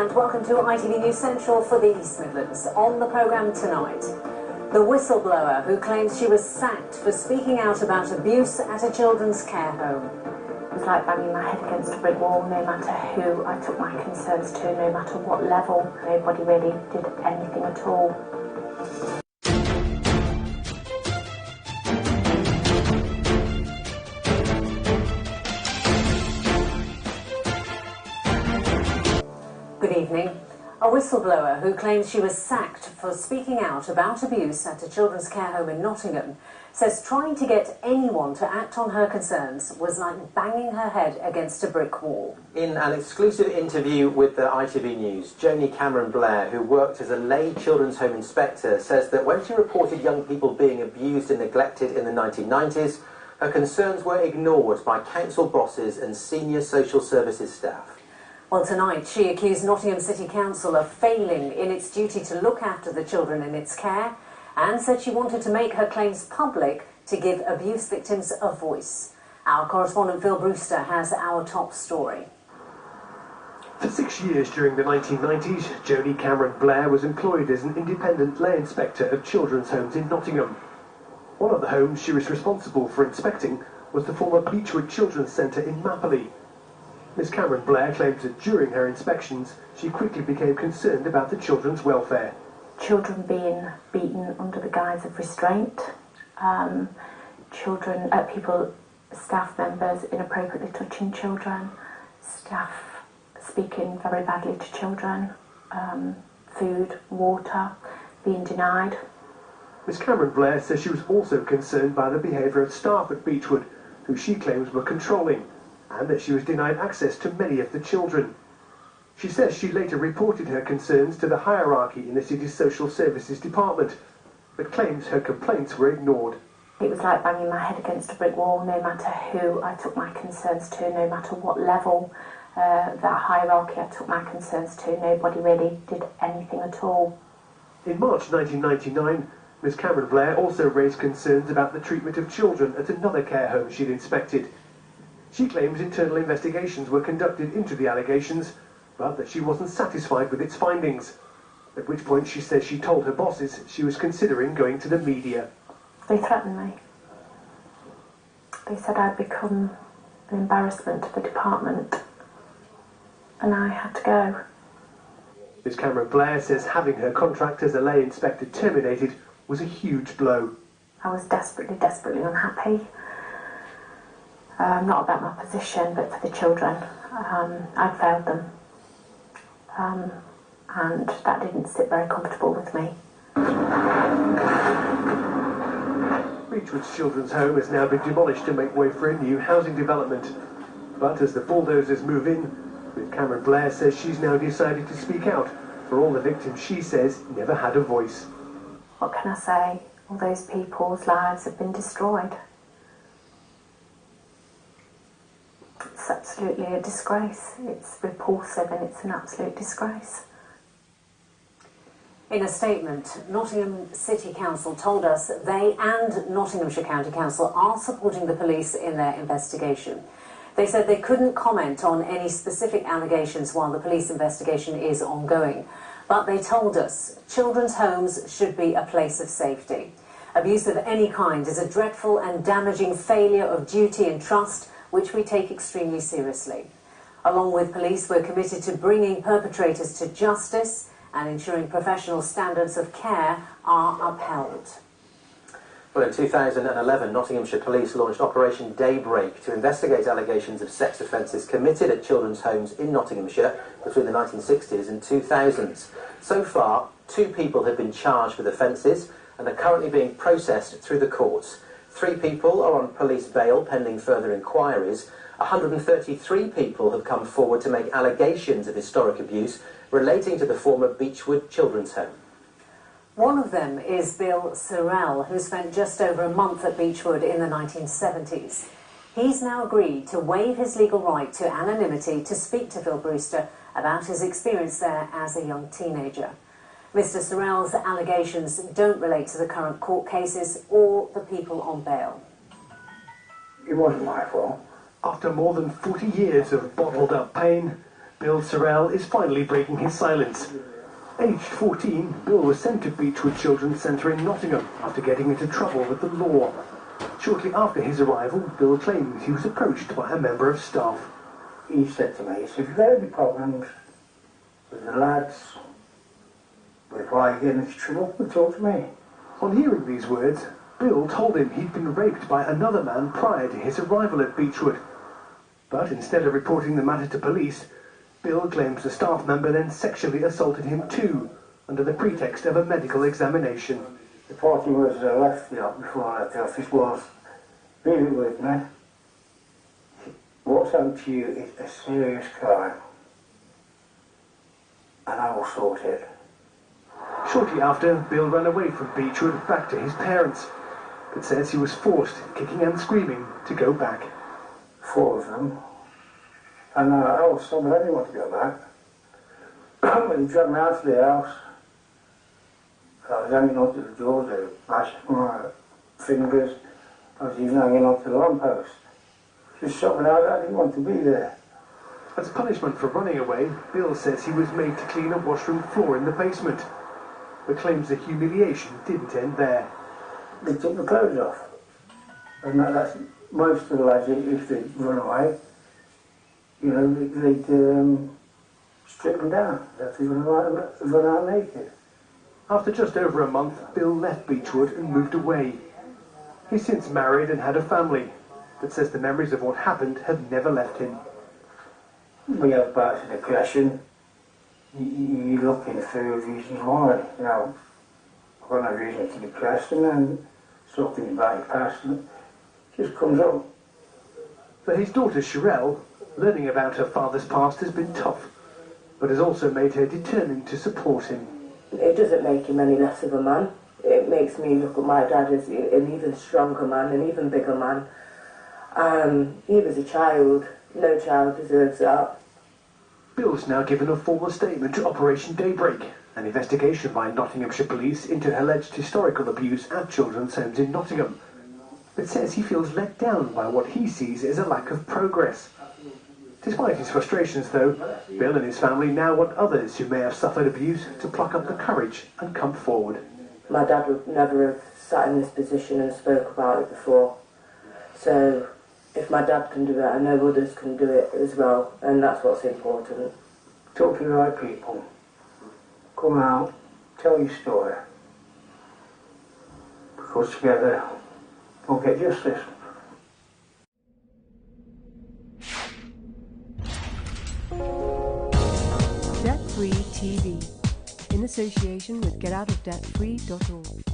and welcome to ITV News Central for the East Midlands. On the programme tonight, the whistleblower who claims she was sacked for speaking out about abuse at a children's care home. It was like banging my head against a brick wall. No matter who I took my concerns to, no matter what level, nobody really did anything at all. Good evening. A whistleblower who claims she was sacked for speaking out about abuse at a children's care home in Nottingham says trying to get anyone to act on her concerns was like banging her head against a brick wall. In an exclusive interview with the ITV News, Joni Cameron-Blair, who worked as a lay children's home inspector, says that when she reported young people being abused and neglected in the 1990s, her concerns were ignored by council bosses and senior social services staff. Well, tonight she accused Nottingham City Council of failing in its duty to look after the children in its care and said she wanted to make her claims public to give abuse victims a voice. Our correspondent Phil Brewster has our top story. For 6 years during the 1990s, Joni Cameron-Blair was employed as an independent lay inspector of children's homes in Nottingham. One of the homes she was responsible for inspecting was the former Beechwood Children's Centre in Mapley. Ms Cameron-Blair claims that during her inspections, she quickly became concerned about the children's welfare. Children being beaten under the guise of restraint, staff members inappropriately touching children, staff speaking very badly to children, food, water being denied. Ms Cameron-Blair says she was also concerned by the behaviour of staff at Beechwood, who she claims were controlling, and that she was denied access to many of the children. She says she later reported her concerns to the hierarchy in the city's social services department, but claims her complaints were ignored. It was like banging my head against a brick wall. No matter who I took my concerns to, no matter what level that hierarchy I took my concerns to, nobody really did anything at all. In March 1999, Ms Cameron-Blair also raised concerns about the treatment of children at another care home she'd inspected. She claims internal investigations were conducted into the allegations, but that she wasn't satisfied with its findings, at which point she says she told her bosses she was considering going to the media. They threatened me. They said I'd become an embarrassment to the department, and I had to go. Ms Cameron-Blair says having her contract as a lay inspector terminated was a huge blow. I was desperately unhappy. Not about my position, but for the children. I'd failed them. And that didn't sit very comfortable with me. Beechwood's children's home has now been demolished to make way for a new housing development. But as the bulldozers move in, Ms Cameron-Blair says she's now decided to speak out for all the victims she says never had a voice. What can I say? All those people's lives have been destroyed. It's absolutely a disgrace. It's repulsive and it's an absolute disgrace. In a statement, Nottingham City Council told us they and Nottinghamshire County Council are supporting the police in their investigation. They said they couldn't comment on any specific allegations while the police investigation is ongoing. But they told us children's homes should be a place of safety. Abuse of any kind is a dreadful and damaging failure of duty and trust, which we take extremely seriously. Along with police, we're committed to bringing perpetrators to justice and ensuring professional standards of care are upheld. Well, in 2011, Nottinghamshire Police launched Operation Daybreak to investigate allegations of sex offences committed at children's homes in Nottinghamshire between the 1960s and 2000s. So far, 2 people have been charged with offences and are currently being processed through the courts. 3 people are on police bail pending further inquiries. 133 people have come forward to make allegations of historic abuse relating to the former Beechwood Children's Home. One of them is Bill Sorrell, who spent just over a month at Beechwood in the 1970s. He's now agreed to waive his legal right to anonymity to speak to Phil Brewster about his experience there as a young teenager. Mr. Sorrell's allegations don't relate to the current court cases or the people on bail. It wasn't my fault. After more than 40 years of bottled up pain, Bill Sorrell is finally breaking his silence. Aged 14, Bill was sent to Beechwood Children's Centre in Nottingham after getting into trouble with the law. Shortly after his arrival, Bill claims he was approached by a member of staff. He said to me, if you've got any problems with the lads, with why you get into trouble, talk to me. On hearing these words, Bill told him he'd been raped by another man prior to his arrival at Beechwood. But instead of reporting the matter to police, Bill claims the staff member then sexually assaulted him too, under the pretext of a medical examination. The party words that I left the office before I left the office was, leave it with me. What's happened to you is a serious crime, and I will sort it. Shortly after, Bill ran away from Beechwood back to his parents, but says he was forced, kicking and screaming, to go back. 4 of them, and I was someone I didn't want to go back. When he dragged me out of the house, I was hanging onto the door, they mashed my fingers, I was even hanging onto the lamppost. Just something I didn't want to be there. As punishment for running away, Bill says he was made to clean a washroom floor in the basement, but claims the humiliation didn't end there. They took the clothes off, and that's most of the lads, if they run away, you know, they'd strip them down. They'd run out naked. After just over a month, Bill left Beechwood and moved away. He's since married and had a family, but says the memories of what happened have never left him. We have bouts of depression. You're looking for reasons why. You know, I've got no reason to be depressed, and then something about your past and it just comes up. For his daughter Sherelle, learning about her father's past has been tough, but has also made her determined to support him. It doesn't make him any less of a man. It makes me look at my dad as an even stronger man, an even bigger man. He was a child. No child deserves that. Bill's now given a formal statement to Operation Daybreak, an investigation by Nottinghamshire Police into alleged historical abuse at children's homes in Nottingham. But says he feels let down by what he sees as a lack of progress. Despite his frustrations, though, Bill and his family now want others who may have suffered abuse to pluck up the courage and come forward. My dad would never have sat in this position and spoke about it before. So if my dad can do it, I know others can do it as well, and that's what's important. Talk to the right people. Come out, tell your story. Because together we'll get justice. Debt Free TV, in association with GetOutOfDebtFree.org.